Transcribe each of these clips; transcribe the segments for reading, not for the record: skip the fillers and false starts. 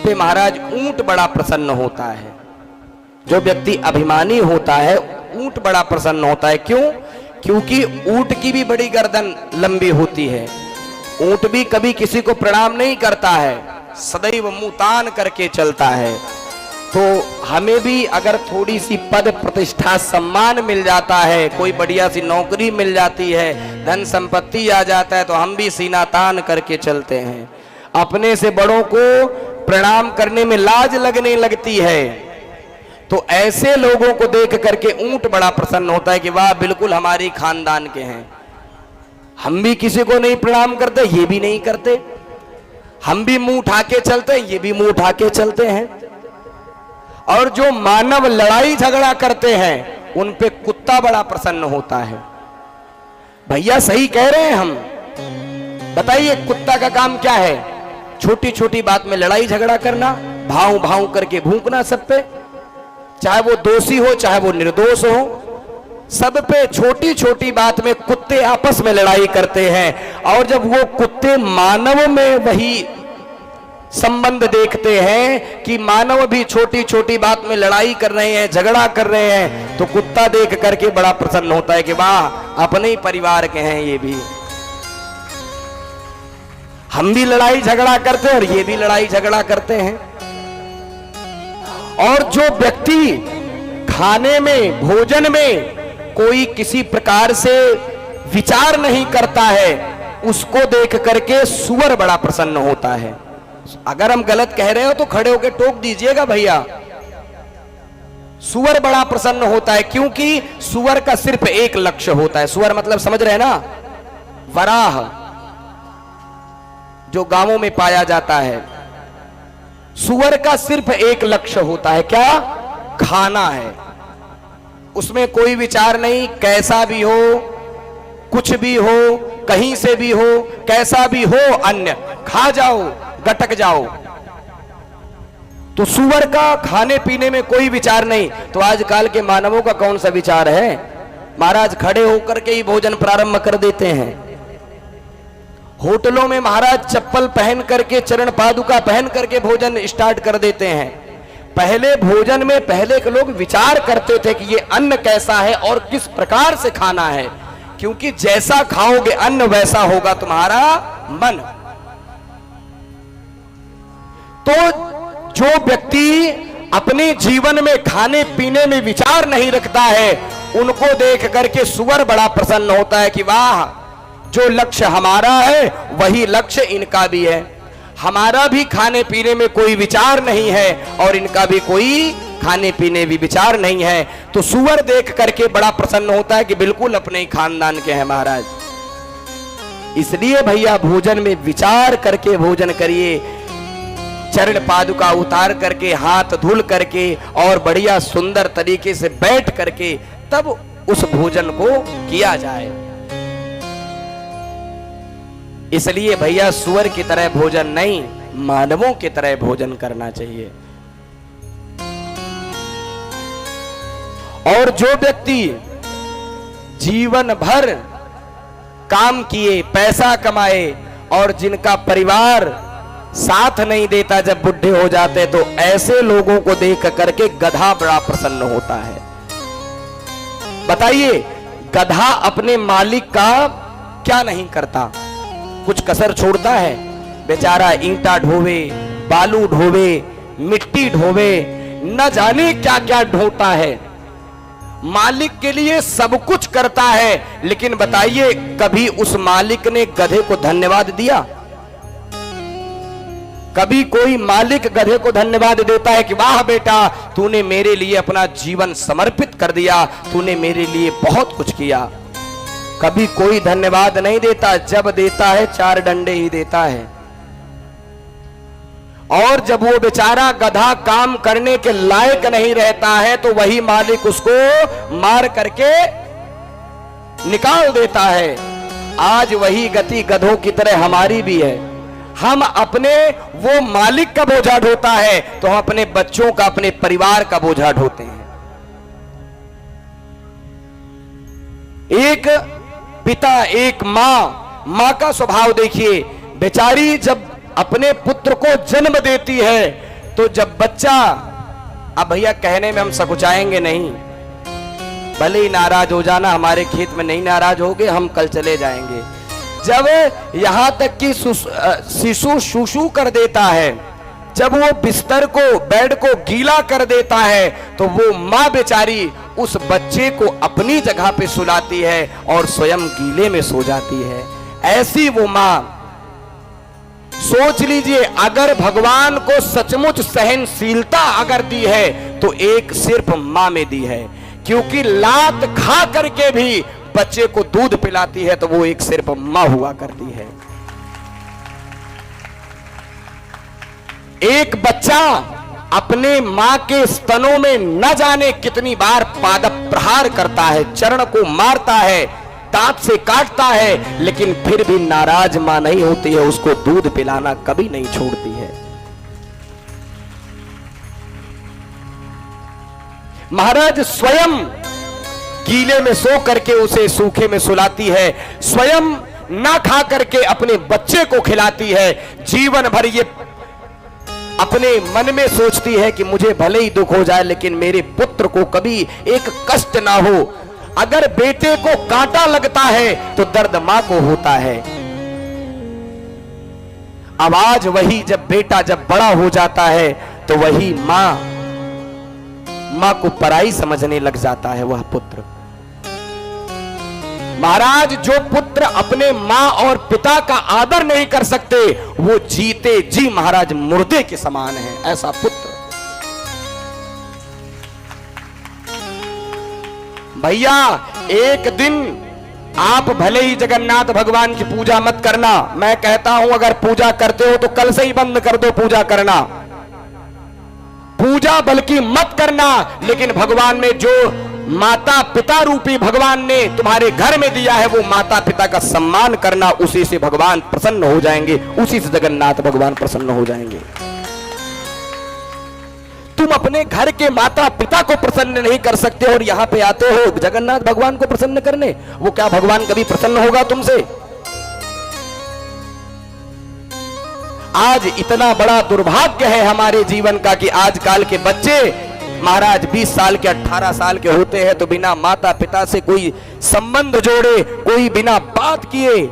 पे महाराज ऊंट बड़ा प्रसन्न होता है। जो व्यक्ति अभिमानी होता है ऊंट बड़ा प्रसन्न होता है। क्यों? क्योंकि ऊंट की भी बड़ी गर्दन लंबी होती है। ऊंट भी कभी किसी को प्रणाम नहीं करता है, सदैव मुंह तान करके चलता है। तो हमें भी अगर थोड़ी सी पद प्रतिष्ठा सम्मान मिल जाता है, कोई बढ़िया सी नौकरी मिल जाती है, धन संपत्ति आ जाता है, तो हम भी सीना तान करके चलते हैं। अपने से बड़ों को प्रणाम करने में लाज लगने लगती है। तो ऐसे लोगों को देख करके ऊंट बड़ा प्रसन्न होता है कि वाह, बिल्कुल हमारी खानदान के हैं। हम भी किसी को नहीं प्रणाम करते, ये भी नहीं करते। हम भी मुंह उठा के चलते हैं, ये भी मुंह उठा के चलते हैं। और जो मानव लड़ाई झगड़ा करते हैं उन पे कुत्ता बड़ा प्रसन्न होता है। भैया सही कह रहे हैं हम? बताइए, कुत्ता का काम क्या है? छोटी छोटी बात में लड़ाई झगड़ा करना, भाव भाव करके भूंकना सब पे, चाहे वो दोषी हो चाहे वो निर्दोष हो, सब पे छोटी छोटी बात में कुत्ते आपस में लड़ाई करते हैं। और जब वो कुत्ते मानव में वही संबंध देखते हैं कि मानव भी छोटी छोटी बात में लड़ाई कर रहे हैं, झगड़ा कर रहे हैं, तो कुत्ता देख करके बड़ा प्रसन्न होता है कि वाह, अपने ही परिवार के हैं ये भी। हम भी लड़ाई झगड़ा करते हैं और ये भी लड़ाई झगड़ा करते हैं। और जो व्यक्ति खाने में, भोजन में कोई किसी प्रकार से विचार नहीं करता है, उसको देख करके सूअर बड़ा प्रसन्न होता है। अगर हम गलत कह रहे हो तो खड़े होकर टोक दीजिएगा भैया। सूअर बड़ा प्रसन्न होता है क्योंकि सूअर का सिर्फ एक लक्ष्य होता है। सूअर मतलब समझ रहे हैं ना? वराह, जो गांवों में पाया जाता है। सूअर का सिर्फ एक लक्ष्य होता है, क्या? खाना है। उसमें कोई विचार नहीं, कैसा भी हो, कुछ भी हो, कहीं से भी हो, कैसा भी हो, अन्न खा जाओ, गटक जाओ। तो सूअर का खाने पीने में कोई विचार नहीं। तो आजकल के मानवों का कौन सा विचार है? महाराज खड़े होकर के ही भोजन प्रारंभ कर देते हैं। होटलों में महाराज चप्पल पहन करके, चरण पादुका पहन करके भोजन स्टार्ट कर देते हैं। पहले भोजन में पहले के लोग विचार करते थे कि ये अन्न कैसा है और किस प्रकार से खाना है, क्योंकि जैसा खाओगे अन्न वैसा होगा तुम्हारा मन। तो जो व्यक्ति अपने जीवन में खाने पीने में विचार नहीं रखता है, उनको देख करके सूअर बड़ा प्रसन्न होता है कि वाह, जो लक्ष्य हमारा है वही लक्ष्य इनका भी है। हमारा भी खाने पीने में कोई विचार नहीं है और इनका भी कोई खाने पीने भी विचार नहीं है। तो सूअर देख करके बड़ा प्रसन्न होता है कि बिल्कुल अपने ही खानदान के हैं महाराज। इसलिए भैया भोजन में विचार करके भोजन करिए। चरण पादुका उतार करके, हाथ धुल करके और बढ़िया सुंदर तरीके से बैठ करके तब उस भोजन को किया जाए। इसलिए भैया सूअर की तरह भोजन नहीं, मानवों की तरह भोजन करना चाहिए। और जो व्यक्ति जीवन भर काम किए, पैसा कमाए और जिनका परिवार साथ नहीं देता, जब बुढ़े हो जाते, तो ऐसे लोगों को देख करके गधा बड़ा प्रसन्न होता है। बताइए, गधा अपने मालिक का क्या नहीं करता? कुछ कसर छोड़ता है? बेचारा ईंटा ढोवे, बालू ढोवे, मिट्टी ढोवे, न जाने क्या क्या ढोता है, मालिक के लिए सब कुछ करता है। लेकिन बताइए, कभी उस मालिक ने गधे को धन्यवाद दिया? कभी कोई मालिक गधे को धन्यवाद देता है कि वाह बेटा, तूने मेरे लिए अपना जीवन समर्पित कर दिया, तूने मेरे लिए बहुत कुछ किया? कभी कोई धन्यवाद नहीं देता। जब देता है 4 डंडे ही देता है। और जब वो बेचारा गधा काम करने के लायक नहीं रहता है, तो वही मालिक उसको मार करके निकाल देता है। आज वही गति गधों की तरह हमारी भी है। हम अपने, वो मालिक का बोझा ढोता है तो हम अपने बच्चों का, अपने परिवार का बोझा ढोते हैं। एक पिता, एक मां का स्वभाव देखिए। बेचारी जब अपने पुत्र को जन्म देती है तो जब बच्चा, अब भैया कहने में हम सकुचाएंगे नहीं, भले ही नाराज हो जाना, हमारे खेत में नहीं नाराज होगे, हम कल चले जाएंगे। जब यहां तक कि शिशु शुशु कर देता है, जब वो बिस्तर को, बेड को गीला कर देता है, तो वो माँ बेचारी उस बच्चे को अपनी जगह पे सुलाती है और स्वयं गीले में सो जाती है। ऐसी वो माँ, सोच लीजिए, अगर भगवान को सचमुच सहनशीलता अगर दी है तो एक सिर्फ माँ में दी है, क्योंकि लात खा करके भी बच्चे को दूध पिलाती है, तो वो एक सिर्फ माँ हुआ करती है। एक बच्चा अपने मां के स्तनों में न जाने कितनी बार पाद प्रहार करता है, चरण को मारता है, दांत से काटता है, लेकिन फिर भी नाराज मां नहीं होती है, उसको दूध पिलाना कभी नहीं छोड़ती है। महाराज स्वयं गीले में सो करके उसे सूखे में सुलाती है, स्वयं ना खा करके अपने बच्चे को खिलाती है। जीवन भर ये अपने मन में सोचती है कि मुझे भले ही दुख हो जाए, लेकिन मेरे पुत्र को कभी एक कष्ट ना हो। अगर बेटे को कांटा लगता है तो दर्द मां को होता है। अब आज वही जब बेटा जब बड़ा हो जाता है तो वही मां को पराई समझने लग जाता है वह पुत्र। महाराज, जो पुत्र अपने मां और पिता का आदर नहीं कर सकते, वो जीते जी महाराज मुर्दे के समान है, ऐसा पुत्र। भैया, एक दिन आप भले ही जगन्नाथ भगवान की पूजा मत करना, मैं कहता हूं अगर पूजा करते हो तो कल से ही बंद कर दो पूजा करना। पूजा बल्कि मत करना, लेकिन भगवान में जो माता पिता रूपी भगवान ने तुम्हारे घर में दिया है, वो माता पिता का सम्मान करना, उसी से भगवान प्रसन्न हो जाएंगे, उसी से जगन्नाथ भगवान प्रसन्न हो जाएंगे। तुम अपने घर के माता पिता को प्रसन्न नहीं कर सकते और यहां पे आते हो जगन्नाथ भगवान को प्रसन्न करने, वो क्या भगवान कभी प्रसन्न होगा तुमसे? आज इतना बड़ा दुर्भाग्य है हमारे जीवन का कि आजकल के बच्चे महाराज 20 साल के 18 साल के होते हैं तो बिना माता पिता से कोई संबंध जोड़े, कोई बिना बात किए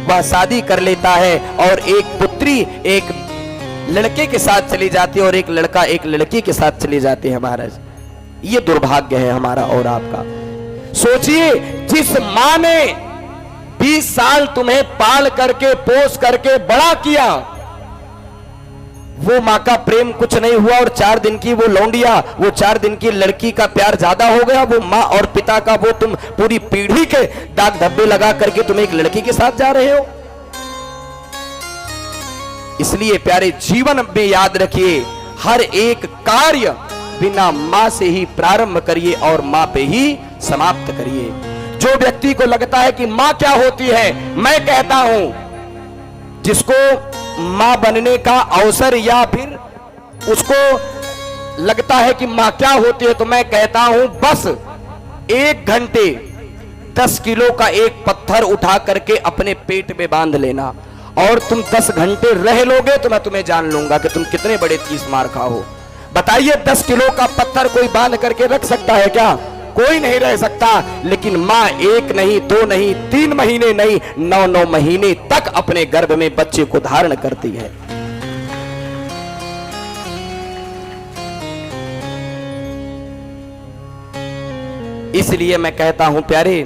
वह शादी कर लेता है, और एक पुत्री एक लड़के के साथ चली जाती है और एक लड़का एक लड़की के साथ चली जाती है। महाराज, ये दुर्भाग्य है हमारा और आपका। सोचिए, जिस मां ने 20 साल तुम्हें पाल करके पोस करके बड़ा किया, वो मां का प्रेम कुछ नहीं हुआ, और 4 दिन की वो लौंडिया, वो 4 दिन की लड़की का प्यार ज्यादा हो गया। वो मां और पिता का वो तुम पूरी पीढ़ी के दाग धब्बे लगा करके तुम एक लड़की के साथ जा रहे हो। इसलिए प्यारे, जीवन में याद रखिए, हर एक कार्य बिना मां से ही प्रारंभ करिए और मां पे ही समाप्त करिए। जो व्यक्ति को लगता है कि मां क्या होती है, मैं कहता हूं जिसको मां बनने का अवसर या फिर उसको लगता है कि मां क्या होती है, तो मैं कहता हूं बस 1 घंटे 10 किलो का एक पत्थर उठा करके अपने पेट में बांध लेना, और तुम 10 घंटे रह लोगे तो मैं तुम्हें जान लूंगा कि तुम कितने बड़े 30 मार खा हो। बताइए, 10 किलो का पत्थर कोई बांध करके रख सकता है क्या? कोई नहीं रह सकता। लेकिन मां 1 नहीं 2 नहीं 3 महीने नहीं 9 महीने तक अपने गर्भ में बच्चे को धारण करती है। इसलिए मैं कहता हूं प्यारे,